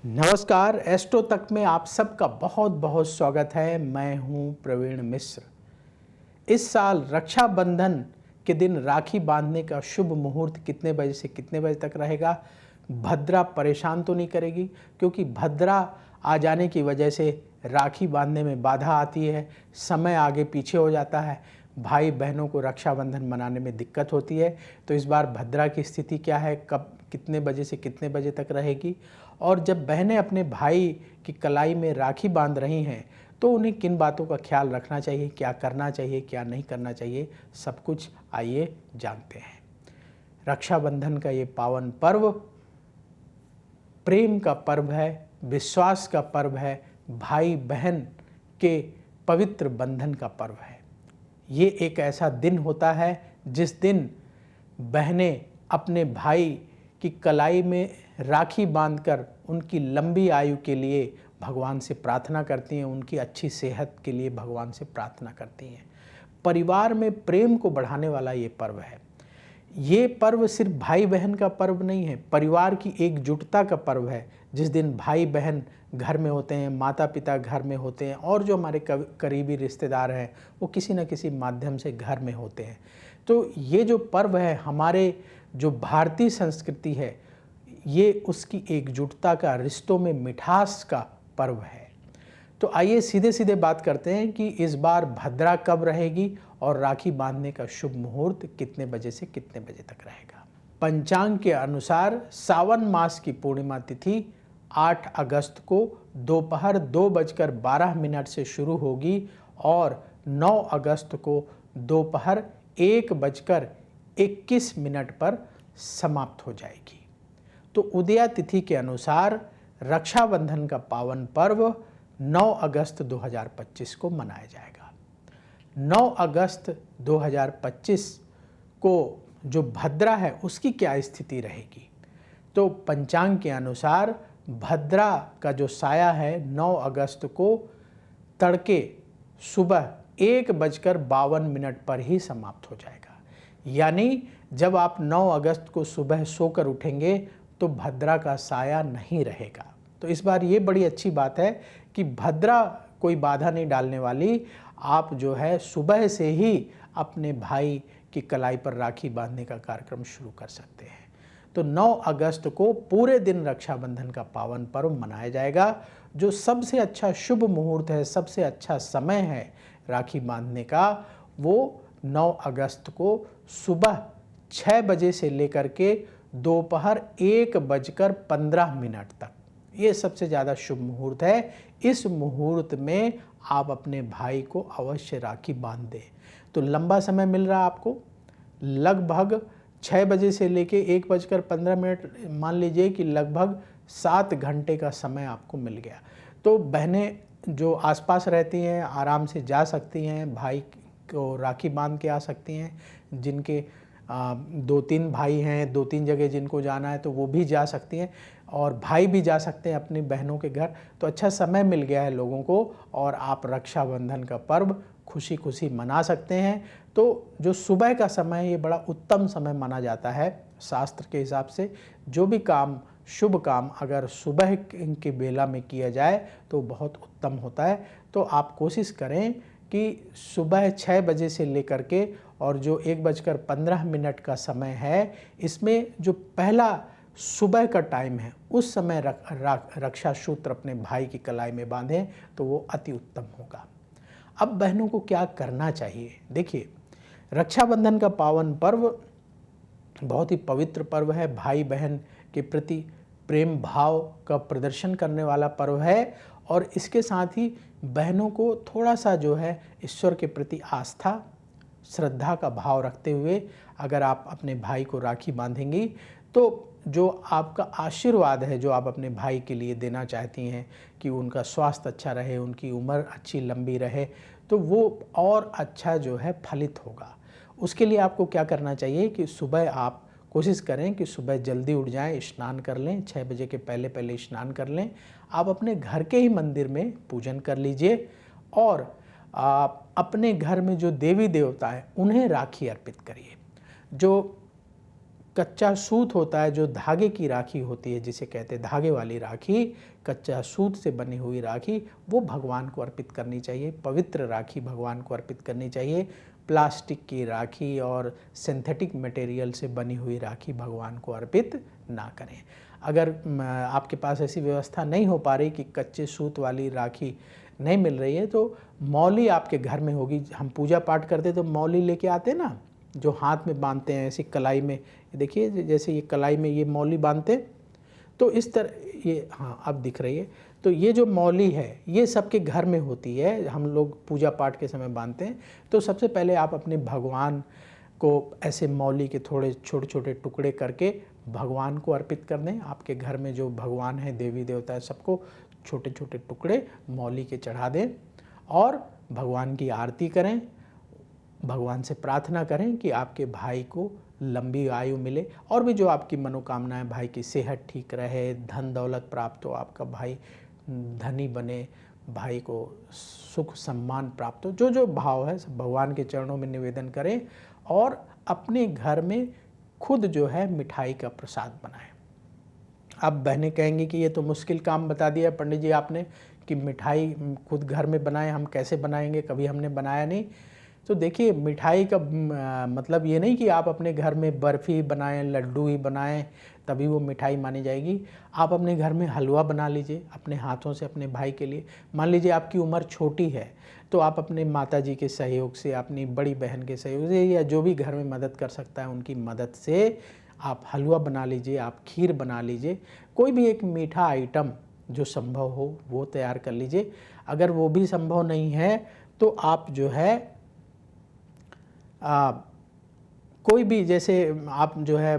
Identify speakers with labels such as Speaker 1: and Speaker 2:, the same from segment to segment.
Speaker 1: नमस्कार, एस्ट्रो तक में आप सबका बहुत बहुत स्वागत है। मैं हूं प्रवीण मिश्र। इस साल रक्षाबंधन के दिन राखी बांधने का शुभ मुहूर्त कितने बजे से कितने बजे तक रहेगा? भद्रा परेशान तो नहीं करेगी? क्योंकि भद्रा आ जाने की वजह से राखी बांधने में बाधा आती है, समय आगे पीछे हो जाता है, भाई बहनों को रक्षाबंधन मनाने में दिक्कत होती है। तो इस बार भद्रा की स्थिति क्या है, कब कितने बजे से कितने बजे तक रहेगी, और जब बहनें अपने भाई की कलाई में राखी बांध रही हैं तो उन्हें किन बातों का ख्याल रखना चाहिए, क्या करना चाहिए, क्या नहीं करना चाहिए, सब कुछ आइए जानते हैं। रक्षाबंधन का ये पावन पर्व प्रेम का पर्व है, विश्वास का पर्व है, भाई बहन के पवित्र बंधन का पर्व है। ये एक ऐसा दिन होता है जिस दिन बहनें अपने भाई की कलाई में राखी बांधकर उनकी लंबी आयु के लिए भगवान से प्रार्थना करती हैं, उनकी अच्छी सेहत के लिए भगवान से प्रार्थना करती हैं। परिवार में प्रेम को बढ़ाने वाला ये पर्व है। ये पर्व सिर्फ भाई बहन का पर्व नहीं है, परिवार की एकजुटता का पर्व है। जिस दिन भाई बहन घर में होते हैं, माता पिता घर में होते हैं, और जो हमारे करीबी रिश्तेदार हैं वो किसी न किसी माध्यम से घर में होते हैं। तो ये जो पर्व है, हमारे जो भारतीय संस्कृति है, ये उसकी एकजुटता का, रिश्तों में मिठास का पर्व है। तो आइए सीधे सीधे बात करते हैं कि इस बार भद्रा कब रहेगी और राखी बांधने का शुभ मुहूर्त कितने बजे से कितने बजे तक रहेगा। पंचांग के अनुसार सावन मास की पूर्णिमा तिथि 8 अगस्त को दोपहर 2:12 से शुरू होगी और 9 अगस्त को दोपहर 1:21 पर समाप्त हो जाएगी। तो उदया तिथि के अनुसार रक्षाबंधन का पावन पर्व 9 अगस्त 2025 को मनाया जाएगा। 9 अगस्त 2025 को जो भद्रा है उसकी क्या स्थिति रहेगी? तो पंचांग के अनुसार भद्रा का जो साया है 9 अगस्त को तड़के सुबह 1:52 पर ही समाप्त हो जाएगा। यानी जब आप 9 अगस्त को सुबह सोकर उठेंगे तो भद्रा का साया नहीं रहेगा। तो इस बार ये बड़ी अच्छी बात है कि भद्रा कोई बाधा नहीं डालने वाली। आप जो है सुबह से ही अपने भाई की कलाई पर राखी बांधने का कार्यक्रम शुरू कर सकते हैं। तो 9 अगस्त को पूरे दिन रक्षाबंधन का पावन पर्व मनाया जाएगा। जो सबसे अच्छा शुभ मुहूर्त है, सबसे अच्छा समय है राखी बांधने का, वो 9 अगस्त को सुबह 6 बजे से लेकर के दोपहर 1:15 तक, ये सबसे ज़्यादा शुभ मुहूर्त है। इस मुहूर्त में आप अपने भाई को अवश्य राखी बांध दें। तो लंबा समय मिल रहा है आपको, लगभग 6 बजे से लेके 1:15, मान लीजिए कि लगभग 7 घंटे का समय आपको मिल गया। तो बहनें जो आसपास रहती हैं आराम से जा सकती हैं, भाई को राखी बांध के आ सकती हैं। जिनके 2-3 भाई हैं, 2-3 जगह जिनको जाना है तो वो भी जा सकती हैं, और भाई भी जा सकते हैं अपनी बहनों के घर। तो अच्छा समय मिल गया है लोगों को, और आप रक्षाबंधन का पर्व खुशी खुशी मना सकते हैं। तो जो सुबह का समय है ये बड़ा उत्तम समय माना जाता है शास्त्र के हिसाब से। जो भी काम, शुभ काम अगर सुबह के बेला में किया जाए तो बहुत उत्तम होता है। तो आप कोशिश करें कि सुबह 6 बजे से लेकर के और जो 1:15 का समय है, इसमें जो पहला सुबह का टाइम है उस समय रक्षा सूत्र अपने भाई की कलाई में बांधें तो वो अति उत्तम होगा। अब बहनों को क्या करना चाहिए? देखिए, रक्षाबंधन का पावन पर्व बहुत ही पवित्र पर्व है, भाई बहन के प्रति प्रेम भाव का प्रदर्शन करने वाला पर्व है। और इसके साथ ही बहनों को थोड़ा सा जो है ईश्वर के प्रति आस्था, श्रद्धा का भाव रखते हुए अगर आप अपने भाई को राखी बांधेंगी तो जो आपका आशीर्वाद है, जो आप अपने भाई के लिए देना चाहती हैं कि उनका स्वास्थ्य अच्छा रहे, उनकी उम्र अच्छी लंबी रहे, तो वो और अच्छा जो है फलित होगा। उसके लिए आपको क्या करना चाहिए कि सुबह आप कोशिश करें कि सुबह जल्दी उठ जाएं, स्नान कर लें, 6 बजे के पहले पहले स्नान कर लें। आप अपने घर के ही मंदिर में पूजन कर लीजिए और आप अपने घर में जो देवी देवता है उन्हें राखी अर्पित करिए। जो कच्चा सूत होता है, जो धागे की राखी होती है, जिसे कहते हैं धागे वाली राखी, कच्चा सूत से बनी हुई राखी, वो भगवान को अर्पित करनी चाहिए। पवित्र राखी भगवान को अर्पित करनी चाहिए। प्लास्टिक की राखी और सिंथेटिक मटेरियल से बनी हुई राखी भगवान को अर्पित ना करें। अगर आपके पास ऐसी व्यवस्था नहीं हो पा रही कि कच्चे सूत वाली राखी नहीं मिल रही है, तो मौली आपके घर में होगी। हम पूजा पाठ करते तो मौली लेके आते ना, जो हाथ में बांधते हैं ऐसी कलाई में, देखिए जैसे ये कलाई में ये मौली बांधते, तो इस तरह ये, हाँ अब दिख रही है। तो ये जो मौली है ये सबके घर में होती है, हम लोग पूजा पाठ के समय बांधते हैं। तो सबसे पहले आप अपने भगवान को ऐसे मौली के थोड़े छोटे छोटे टुकड़े करके भगवान को अर्पित कर दें। आपके घर में जो भगवान है, देवी देवता है, सबको छोटे छोटे टुकड़े मौली के चढ़ा दें और भगवान की आरती करें। भगवान से प्रार्थना करें कि आपके भाई को लंबी आयु मिले और भी जो आपकी मनोकामनाएं, भाई की सेहत ठीक रहे, धन दौलत प्राप्त हो, आपका भाई धनी बने, भाई को सुख सम्मान प्राप्त हो, जो जो भाव है सब भगवान के चरणों में निवेदन करें और अपने घर में खुद जो है मिठाई का प्रसाद बनाएं। अब बहनें कहेंगी कि ये तो मुश्किल काम बता दिया पंडित जी आपने कि मिठाई खुद घर में बनाएं, हम कैसे बनाएंगे, कभी हमने बनाया नहीं। तो देखिए, मिठाई का मतलब ये नहीं कि आप अपने घर में बर्फ़ी बनाएं, लड्डू ही बनाएं तभी वो मिठाई मानी जाएगी। आप अपने घर में हलवा बना लीजिए अपने हाथों से अपने भाई के लिए। मान लीजिए आपकी उम्र छोटी है तो आप अपने माताजी के सहयोग से, अपनी बड़ी बहन के सहयोग से, या जो भी घर में मदद कर सकता है उनकी मदद से आप हलवा बना लीजिए, आप खीर बना लीजिए। कोई भी एक मीठा आइटम जो संभव हो वो तैयार कर लीजिए। अगर वो भी संभव नहीं है तो आप जो है कोई भी, जैसे आप जो है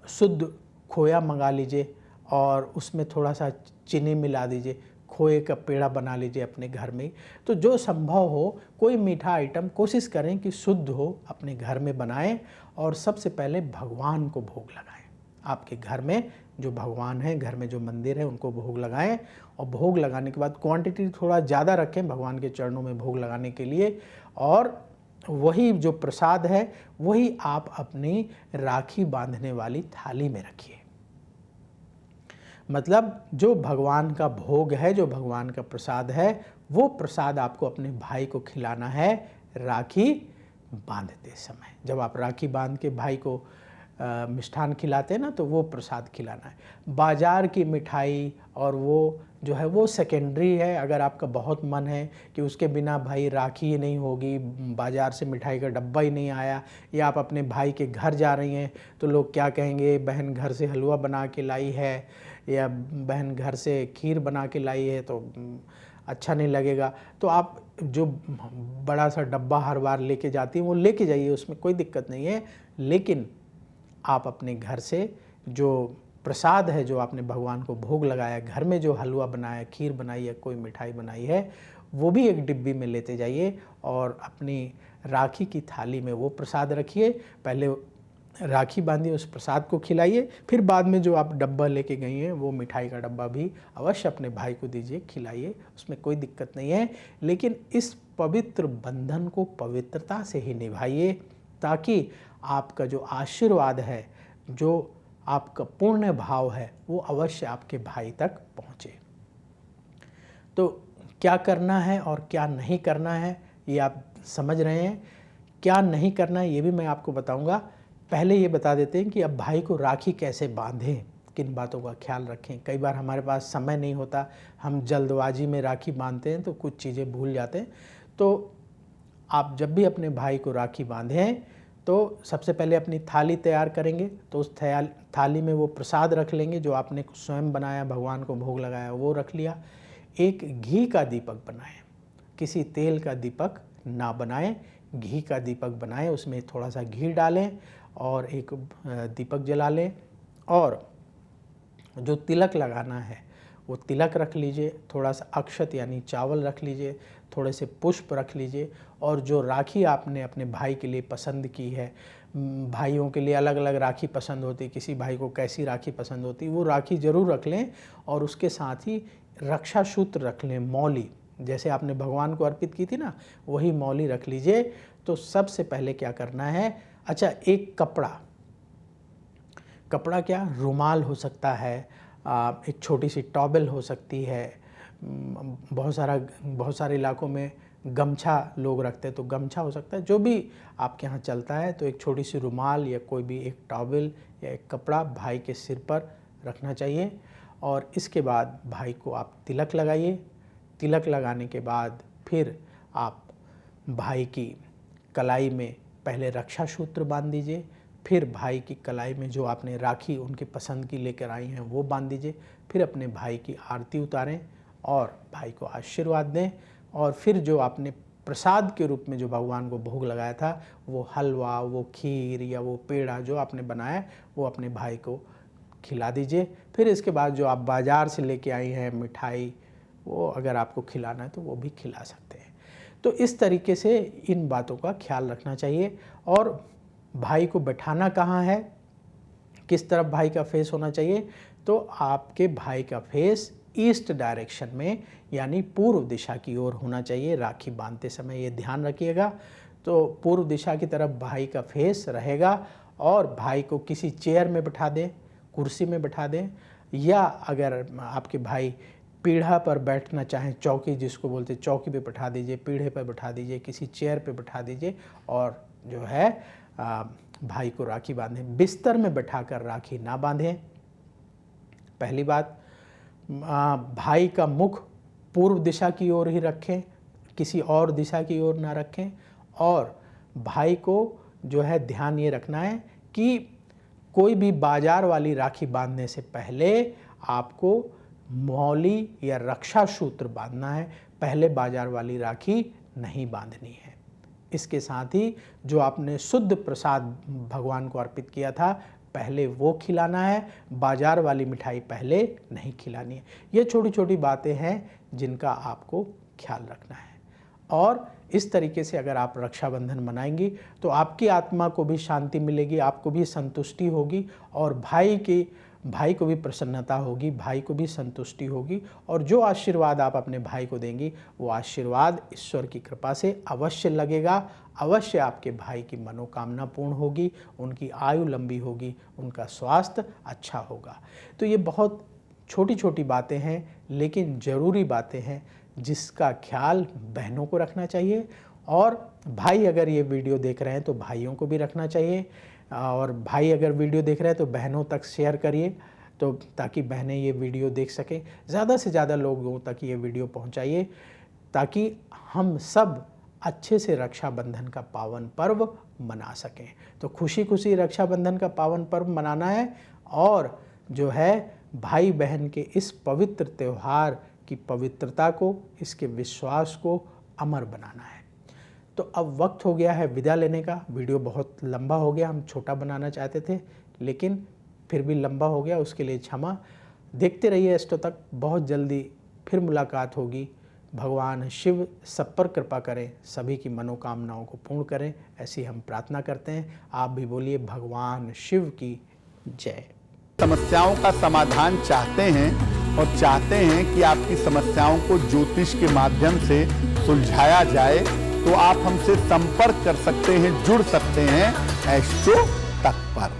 Speaker 1: शुद्ध खोया मंगा लीजिए और उसमें थोड़ा सा चीनी मिला दीजिए, खोए का पेड़ा बना लीजिए अपने घर में। तो जो संभव हो कोई मीठा आइटम कोशिश करें कि शुद्ध हो, अपने घर में बनाएं और सबसे पहले भगवान को भोग लगाएं। आपके घर में जो भगवान हैं, घर में जो मंदिर है, उनको भोग लगाएं और भोग लगाने के बाद क्वांटिटी थोड़ा ज़्यादा रखें भगवान के चरणों में भोग लगाने के लिए। और वही जो प्रसाद है वही आप अपनी राखी बांधने वाली थाली में रखिए। मतलब जो भगवान का भोग है, जो भगवान का प्रसाद है, वो प्रसाद आपको अपने भाई को खिलाना है राखी बांधते समय। जब आप राखी बांध के भाई को मिष्ठान खिलाते हैं ना, तो वो प्रसाद खिलाना है। बाज़ार की मिठाई और वो जो है वो सेकेंडरी है। अगर आपका बहुत मन है कि उसके बिना भाई राखी ही नहीं होगी, बाज़ार से मिठाई का डब्बा ही नहीं आया, या आप अपने भाई के घर जा रही हैं तो लोग क्या कहेंगे, बहन घर से हलवा बना के लाई है या बहन घर से खीर बना के लाई है तो अच्छा नहीं लगेगा। तो आप जो बड़ा सा डब्बा हर बार लेके जाती हैं वो लेके जाइए, उसमें कोई दिक्कत नहीं है। लेकिन आप अपने घर से जो प्रसाद है, जो आपने भगवान को भोग लगाया, घर में जो हलवा बनाया, खीर बनाई है, कोई मिठाई बनाई है, वो भी एक डिब्बी में लेते जाइए और अपनी राखी की थाली में वो प्रसाद रखिए। पहले राखी बांधिए, उस प्रसाद को खिलाइए, फिर बाद में जो आप डब्बा लेके गई हैं वो मिठाई का डब्बा भी अवश्य अपने भाई को दीजिए, खिलाइए, उसमें कोई दिक्कत नहीं है। लेकिन इस पवित्र बंधन को पवित्रता से ही निभाइए ताकि आपका जो आशीर्वाद है, जो आपका पूर्ण भाव है, वो अवश्य आपके भाई तक पहुँचे। तो क्या करना है और क्या नहीं करना है ये आप समझ रहे हैं। क्या नहीं करना है ये भी मैं आपको बताऊंगा। पहले ये बता देते हैं कि अब भाई को राखी कैसे बांधें, किन बातों का ख्याल रखें। कई बार हमारे पास समय नहीं होता, हम जल्दबाजी में राखी बांधते हैं तो कुछ चीज़ें भूल जाते हैं। तो आप जब भी अपने भाई को राखी बांधें तो सबसे पहले अपनी थाली तैयार करेंगे। तो उस थाली में वो प्रसाद रख लेंगे जो आपने स्वयं बनाया, भगवान को भोग लगाया, वो रख लिया। एक घी का दीपक बनाएं, किसी तेल का दीपक ना बनाएं, घी का दीपक बनाएं। उसमें थोड़ा सा घी डालें और एक दीपक जला लें और जो तिलक लगाना है वो तिलक रख लीजिए, थोड़ा सा अक्षत यानी चावल रख लीजिए, थोड़े से पुष्प रख लीजिए। और जो राखी आपने अपने भाई के लिए पसंद की है, भाइयों के लिए अलग अलग राखी पसंद होती है, किसी भाई को कैसी राखी पसंद होती है, वो राखी ज़रूर रख लें। और उसके साथ ही रक्षा सूत्र रख लें, मौली, जैसे आपने भगवान को अर्पित की थी ना, वही मौली रख लीजिए। तो सबसे पहले क्या करना है, अच्छा एक कपड़ा, कपड़ा क्या, रुमाल हो सकता है, एक छोटी सी टॉवेल हो सकती है, बहुत सारे इलाकों में गमछा लोग रखते हैं तो गमछा हो सकता है, जो भी आपके यहाँ चलता है। तो एक छोटी सी रुमाल या कोई भी एक टॉवेल या एक कपड़ा भाई के सिर पर रखना चाहिए। और इसके बाद भाई को आप तिलक लगाइए। तिलक लगाने के बाद फिर आप भाई की कलाई में पहले रक्षा सूत्र बांध दीजिए, फिर भाई की कलाई में जो आपने राखी उनकी पसंद की लेकर आई हैं वो बांध दीजिए, फिर अपने भाई की आरती उतारें और भाई को आशीर्वाद दें। और फिर जो आपने प्रसाद के रूप में जो भगवान को भोग लगाया था, वो हलवा, वो खीर या वो पेड़ा जो आपने बनाया, वो अपने भाई को खिला दीजिए। फिर इसके बाद जो आप बाज़ार से लेके आई हैं मिठाई, वो अगर आपको खिलाना है तो वो भी खिला सकते हैं। तो इस तरीके से इन बातों का ख्याल रखना चाहिए। और भाई को बैठाना कहाँ है, किस तरफ भाई का फेस होना चाहिए, तो आपके भाई का फेस ईस्ट डायरेक्शन में यानी पूर्व दिशा की ओर होना चाहिए। राखी बांधते समय ये ध्यान रखिएगा। तो पूर्व दिशा की तरफ भाई का फेस रहेगा और भाई को किसी चेयर में बैठा दें, कुर्सी में बैठा दें, या अगर आपके भाई पीढ़ा पर बैठना चाहें, चौकी जिसको बोलते हैं, चौकी पे बैठा दीजिए, पीढ़े पर बैठा दीजिए, किसी चेयर पे बैठा दीजिए और जो है भाई को राखी बांधें। बिस्तर में बैठाकर राखी ना बांधें। पहली बात, भाई का मुख पूर्व दिशा की ओर ही रखें, किसी और दिशा की ओर ना रखें। और भाई को जो है ध्यान ये रखना है कि कोई भी बाजार वाली राखी बांधने से पहले आपको मौली या रक्षा सूत्र बांधना है, पहले बाजार वाली राखी नहीं बांधनी है। इसके साथ ही जो आपने शुद्ध प्रसाद भगवान को अर्पित किया था, पहले वो खिलाना है, बाजार वाली मिठाई पहले नहीं खिलानी है। ये छोटी छोटी बातें हैं जिनका आपको ख्याल रखना है। और इस तरीके से अगर आप रक्षाबंधन मनाएंगी तो आपकी आत्मा को भी शांति मिलेगी, आपको भी संतुष्टि होगी और भाई को भी प्रसन्नता होगी, भाई को भी संतुष्टि होगी। और जो आशीर्वाद आप अपने भाई को देंगी वो आशीर्वाद ईश्वर की कृपा से अवश्य लगेगा, अवश्य आपके भाई की मनोकामना पूर्ण होगी, उनकी आयु लंबी होगी, उनका स्वास्थ्य अच्छा होगा। तो ये बहुत छोटी छोटी बातें हैं लेकिन ज़रूरी बातें हैं जिसका ख्याल बहनों को रखना चाहिए। और भाई अगर ये वीडियो देख रहे हैं तो भाइयों को भी रखना चाहिए। और भाई अगर वीडियो देख रहे हैं तो बहनों तक शेयर करिए, तो ताकि बहनें ये वीडियो देख सकें। ज़्यादा से ज़्यादा लोगों तक ये वीडियो पहुंचाइए ताकि हम सब अच्छे से रक्षाबंधन का पावन पर्व मना सकें। तो खुशी खुशी रक्षाबंधन का पावन पर्व मनाना है और जो है भाई बहन के इस पवित्र त्यौहार की पवित्रता को, इसके विश्वास को अमर बनाना है। तो अब वक्त हो गया है विदा लेने का। वीडियो बहुत लंबा हो गया, हम छोटा बनाना चाहते थे लेकिन फिर भी लंबा हो गया, उसके लिए क्षमा। देखते रहिए एस्ट्रो तक, बहुत जल्दी फिर मुलाकात होगी। भगवान शिव सब पर कृपा करें, सभी की मनोकामनाओं को पूर्ण करें, ऐसी हम प्रार्थना करते हैं। आप भी बोलिए भगवान शिव की जय।
Speaker 2: समस्याओं का समाधान चाहते हैं और चाहते हैं कि आपकी समस्याओं को ज्योतिष के माध्यम से सुलझाया जाए, तो आप हमसे संपर्क कर सकते हैं, जुड़ सकते हैं एस्ट्रो तक पर।